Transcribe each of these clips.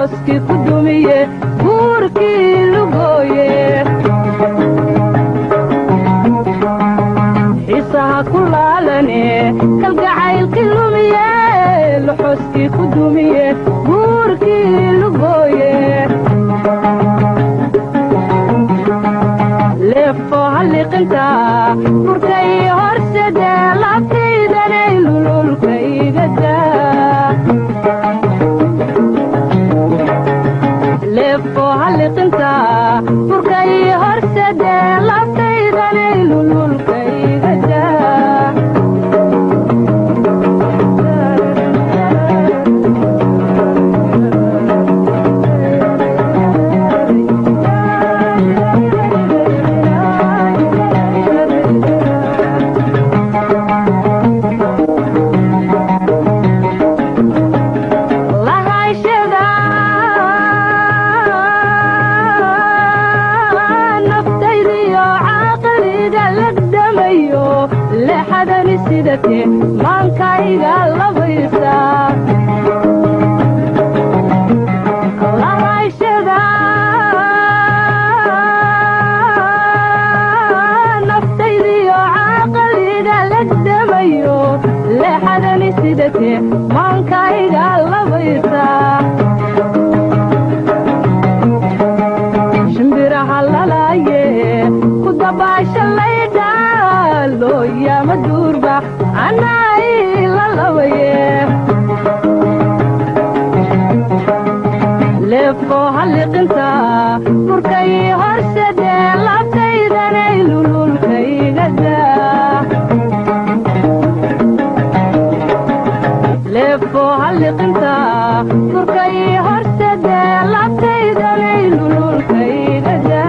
loxoskii ku dumiye buurkii lugooye xiisaha ku laalane kalgacaylkii lumiye loxoskii ku dumiye buurkii lugooye leefo halliqinta burkay horsade labtaydanay lululkaygada leefo halliqinta burkay horsade labtaydanay lululkaygada leexadani sidate maankayga labaysa lahayshada naftaydiyo caaqaliga lagdamayo leexadani sidate maankayga labaysa shimbiraha lalaaye ku dabaasha laydha looya maduurba anay lalawaye leefo halliqinta burkay horsade labtaydanay lululkaygada leefo halliqinta burkay horsade labtaydanay lululkaygada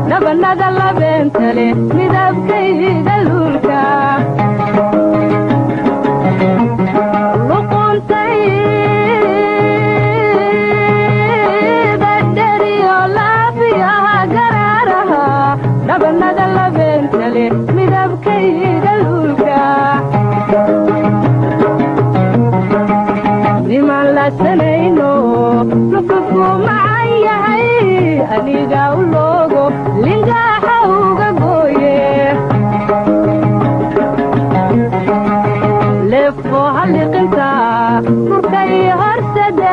nabanada labeentale midabkayga luulka luquntayda dheriyo laafiyaha garaaraha nabanada labeentale midabkayga luulka niman lasanayno lufufku macan yahay aniga u loogo lingaaxa uga gooye leefo halliqinta burkay horsade